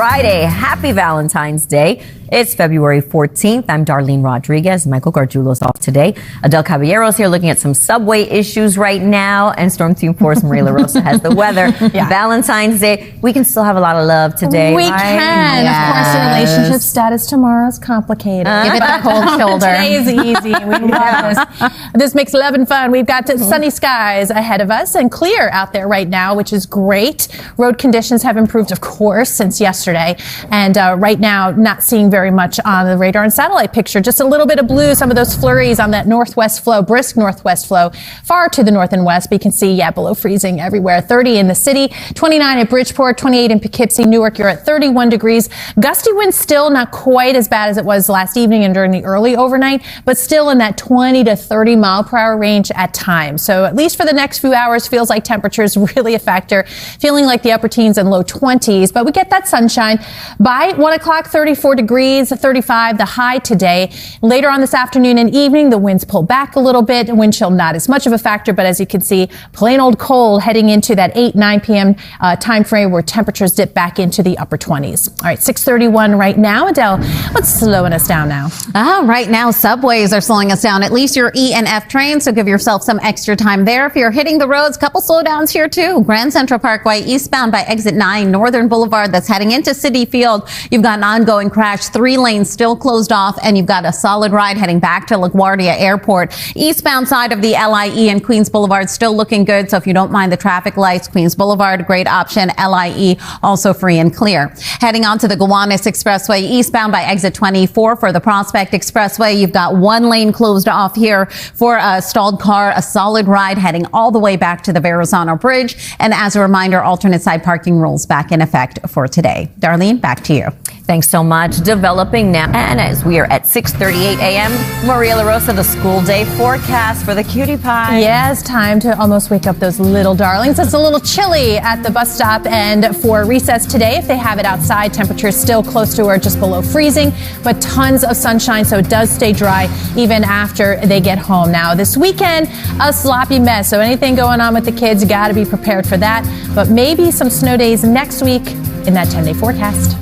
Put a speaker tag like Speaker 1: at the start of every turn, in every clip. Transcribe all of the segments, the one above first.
Speaker 1: Friday. Happy Valentine's Day. It's February 14th. I'm Darlene Rodriguez. Michael Gargiulo's off today. Adelle Caballero is here looking at some subway issues right now. And Storm Team 4's Maria LaRosa has the weather. Valentine's Day. We can still have a lot of love today.
Speaker 2: We can.
Speaker 1: Yes.
Speaker 2: Of course, the relationship status tomorrow is complicated.
Speaker 3: Give it the cold shoulder.
Speaker 2: Today is easy. We love this. This makes love and fun. We've got sunny skies ahead of us and clear out there right now, which is great. Road conditions have improved, of course, since yesterday. And right now, not seeing very much on the radar and satellite picture. Just a little bit of blue, some of those flurries on that northwest flow, brisk northwest flow, far to the north and west. But you can see, below freezing everywhere. 30 in the city, 29 at Bridgeport, 28 in Poughkeepsie, Newark. You're at 31 degrees. Gusty winds still not quite as bad as it was last evening and during the early overnight, but still in that 20 to 30 mile per hour range at times. So at least for the next few hours, feels like temperatures really a factor. Feeling like the upper teens and low 20s, but we get that sunshine. By 1 o'clock, 34 degrees, 35 the high today. Later on this afternoon and evening, the winds pull back a little bit. Wind chill not as much of a factor, but as you can see, plain old cold heading into that 8-9 p.m. Time frame where temperatures dip back into the upper 20s. All right, 6:31 right now. Adele, what's slowing us down now?
Speaker 3: Right now, subways are slowing us down, at least your E and F trains, so give yourself some extra time there. If you're hitting the roads, couple slowdowns here too. Grand Central Parkway eastbound by exit 9, Northern Boulevard that's heading into Citi Field. You've got an ongoing crash, 3 lanes still closed off, and you've got a solid ride heading back to LaGuardia Airport. Eastbound side of the LIE and Queens Boulevard still looking good, so if you don't mind the traffic lights, Queens Boulevard, great option. LIE also free and clear. Heading on to the Gowanus Expressway eastbound by exit 24 for the Prospect Expressway. You've got 1 lane closed off here for a stalled car, a solid ride heading all the way back to the Verrazano Bridge. And as a reminder, alternate side parking rules back in effect for today. Darlene, back to you.
Speaker 1: Thanks so much. Developing now. And as we are at 6:38 a.m., Maria LaRosa, the school day forecast for the cutie pie.
Speaker 2: Yes, time to almost wake up those little darlings. It's a little chilly at the bus stop and for recess today. If they have it outside, temperatures still close to or just below freezing, but tons of sunshine, so it does stay dry even after they get home. Now, this weekend, a sloppy mess. So anything going on with the kids, you got to be prepared for that. But maybe some snow days next week in that 10-day forecast.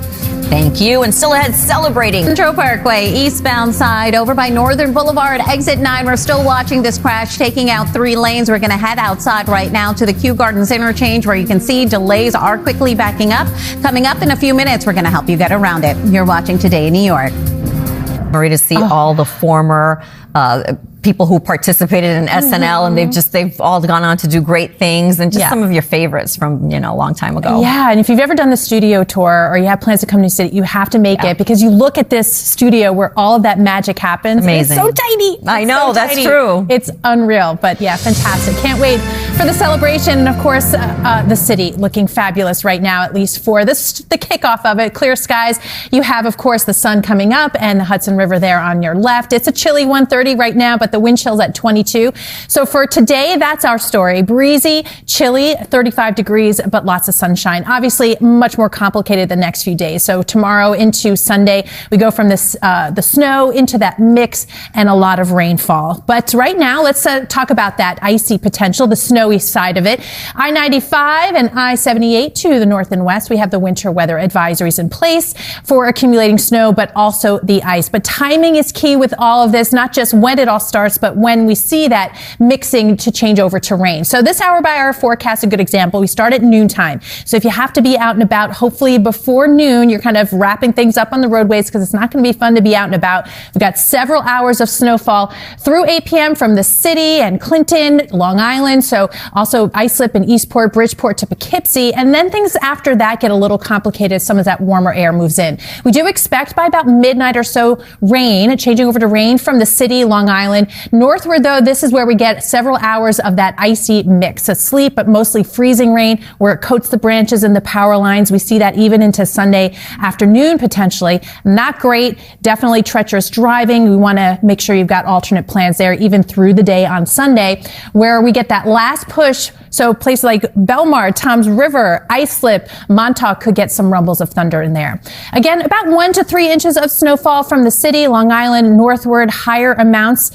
Speaker 1: Thank you. And still ahead, celebrating.
Speaker 3: Central Parkway, eastbound side, over by Northern Boulevard, exit 9. We're still watching this crash, taking out 3 lanes. We're going to head outside right now to the Kew Gardens interchange, where you can see delays are quickly backing up. Coming up in a few minutes, we're going to help you get around it. You're watching Today in New York.
Speaker 1: Marie, to see all the former people who participated in SNL, and they've all gone on to do great things, and just some of your favorites from, a long time ago.
Speaker 2: Yeah, and if you've ever done the studio tour or you have plans to come to New City, you have to make it, because you look at this studio where all of that magic happens.
Speaker 1: Amazing.
Speaker 2: It's so tiny.
Speaker 1: I know, that's true.
Speaker 2: It's unreal, but fantastic. Can't wait for the celebration. And of course, the city looking fabulous right now, at least for the kickoff of it. Clear skies. You have, of course, the sun coming up and the Hudson River there on your left. It's a chilly 130 right now, but the wind chill's at 22. So for today, that's our story. Breezy, chilly, 35 degrees, but lots of sunshine. Obviously, much more complicated the next few days. So tomorrow into Sunday, we go from this the snow into that mix and a lot of rainfall. But right now, let's talk about that icy potential, the snowy side of it. I-95 and I-78 to the north and west. We have the winter weather advisories in place for accumulating snow, but also the ice. But timing is key with all of this, not just when it all starts, but when we see that mixing to change over to rain. So this hour by hour forecast, a good example. We start at noontime. So if you have to be out and about, hopefully before noon, you're kind of wrapping things up on the roadways, because it's not going to be fun to be out and about. We've got several hours of snowfall through 8 p.m. from the city and Clinton, Long Island. So also ice slip in Eastport, Bridgeport to Poughkeepsie. And then things after that get a little complicated as some of that warmer air moves in. We do expect by about midnight or so rain, changing over to rain from the city, Long Island. Northward, though, this is where we get several hours of that icy mix, a sleet, but mostly freezing rain, where it coats the branches and the power lines. We see that even into Sunday afternoon, potentially. Not great. Definitely treacherous driving. We want to make sure you've got alternate plans there, even through the day on Sunday, where we get that last push So places like Belmar, Toms River, Islip, Montauk could get some rumbles of thunder in there. Again, about 1 to 3 inches of snowfall from the city, Long Island northward, higher amounts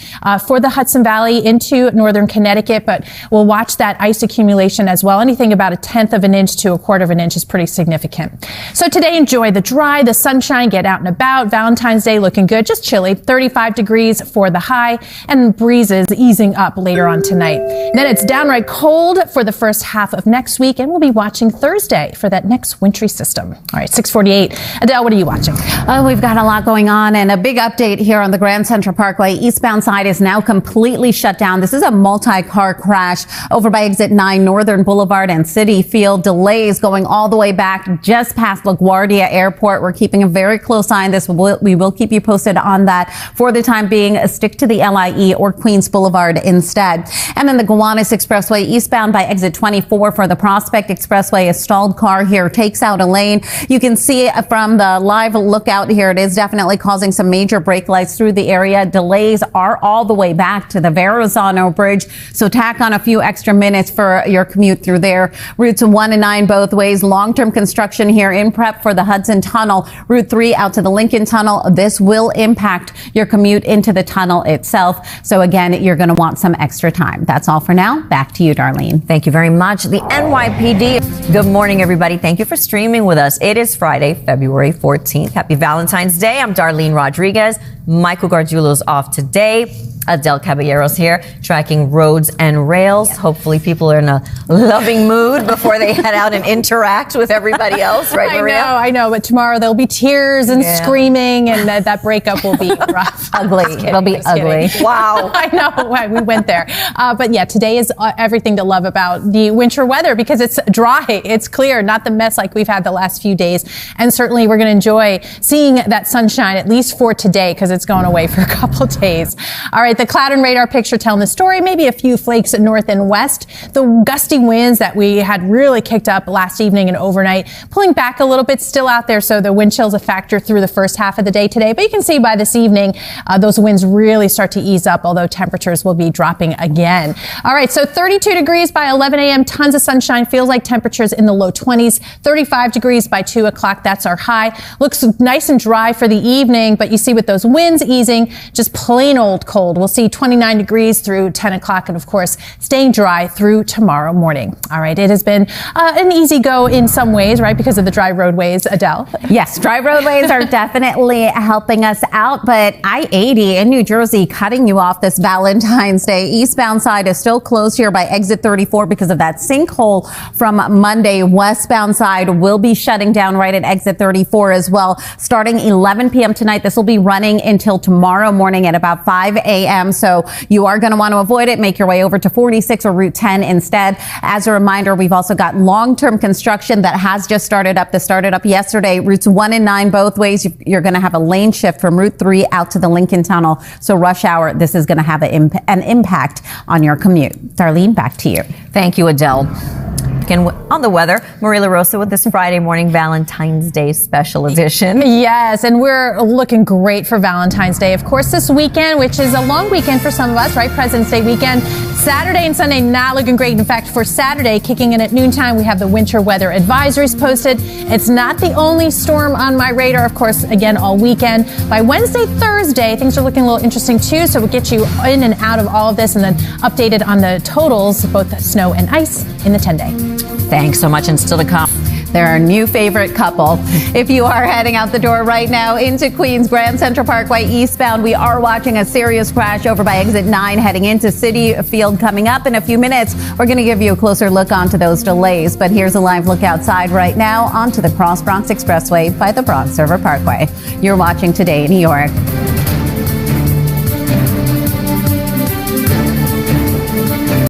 Speaker 2: for the Hudson Valley into northern Connecticut, but we'll watch that ice accumulation as well. Anything about 1/10 of an inch to 1/4 of an inch is pretty significant. So today, enjoy the dry, the sunshine, get out and about. Valentine's Day looking good, just chilly, 35 degrees for the high, and breezes easing up later on tonight. Then it's downright cold for the first half of next week, and we'll be watching Thursday for that next wintry system. All right, 6:48. Adele, what are you watching?
Speaker 3: We've got a lot going on, and a big update here on the Grand Central Parkway. Eastbound side is now completely shut down. This is a multi-car crash over by exit 9, Northern Boulevard and City Field. Delays going all the way back just past LaGuardia Airport. We're keeping a very close eye on this. We will keep you posted on that. For the time being, stick to the LIE or Queens Boulevard instead. And then the Gowanus Expressway eastbound by exit 24 for the Prospect Expressway. A stalled car here takes out a lane. You can see from the live lookout here, it is definitely causing some major brake lights through the area. Delays are all the way back to the Verrazano Bridge, so tack on a few extra minutes for your commute through there. Routes 1 and 9 both ways. Long-term construction here in prep for the Hudson Tunnel. Route 3 out to the Lincoln Tunnel. This will impact your commute into the tunnel itself. So again, you're going to want some extra time. That's all for now. Back to you, Darlene.
Speaker 1: Thank you very much. The NYPD. Good morning, everybody. Thank you for streaming with us. It is Friday, February 14th. Happy Valentine's Day. I'm Darlene Rodriguez. Michael Gargiulo's off today. Adelle Caballero's here, tracking roads and rails. Yeah. Hopefully people are in a loving mood before they head out and interact with everybody else, right, Maria?
Speaker 2: I know, but tomorrow there'll be tears and screaming, and that breakup will be rough.
Speaker 3: Ugly. It'll be ugly.
Speaker 1: Wow.
Speaker 2: I know, we went there. But yeah, today is everything to love about the winter weather because it's dry, it's clear, not the mess like we've had the last few days. And certainly we're going to enjoy seeing that sunshine, at least for today, because it's going away for a couple days. All right. The cloud and radar picture telling the story, maybe a few flakes north and west. The gusty winds that we had really kicked up last evening and overnight, pulling back a little bit, still out there. So the wind chill's a factor through the first half of the day today. But you can see by this evening, those winds really start to ease up, although temperatures will be dropping again. All right. So 32 degrees by 11 a.m. Tons of sunshine. Feels like temperatures in the low 20s. 35 degrees by 2 o'clock. That's our high. Looks nice and dry for the evening. But you see with those winds easing, just plain old cold. We'll see 29 degrees through 10 o'clock and, of course, staying dry through tomorrow morning. All right. It has been an easy go in some ways, right, because of the dry roadways, Adele?
Speaker 3: Yes, dry roadways are definitely helping us out, but I-80 in New Jersey cutting you off this Valentine's Day. Eastbound side is still closed here by exit 34 because of that sinkhole from Monday. Westbound side will be shutting down right at exit 34 as well. Starting 11 p.m. tonight, this will be running until tomorrow morning at about 5 a.m. So you are going to want to avoid it. Make your way over to 46 or Route 10 instead. As a reminder, we've also got long-term construction that has just started up. This started up yesterday. Routes 1 and 9 both ways. You're going to have a lane shift from Route 3 out to the Lincoln Tunnel. So rush hour, this is going to have an impact on your commute. Darlene, back to you.
Speaker 1: Thank you, Adele. And on the weather, Maria LaRosa with this Friday morning Valentine's Day special edition.
Speaker 2: Yes, and we're looking great for Valentine's Day. Of course, this weekend, which is a long weekend for some of us, right? President's Day weekend. Saturday and Sunday not looking great. In fact, for Saturday, kicking in at noontime, we have the winter weather advisories posted. It's not the only storm on my radar, of course, again, all weekend. By Wednesday, Thursday, things are looking a little interesting too. So we'll get you in and out of all of this and then updated on the totals, both snow and ice in the 10-day.
Speaker 1: Thanks so much, and still to come.
Speaker 3: They're our new favorite couple. If you are heading out the door right now into Queens, Grand Central Parkway eastbound, we are watching a serious crash over by exit 9 heading into City Field coming up in a few minutes. We're going to give you a closer look onto those delays, but here's a live look outside right now onto the Cross Bronx Expressway by the Bronx River Parkway. You're watching Today in New York.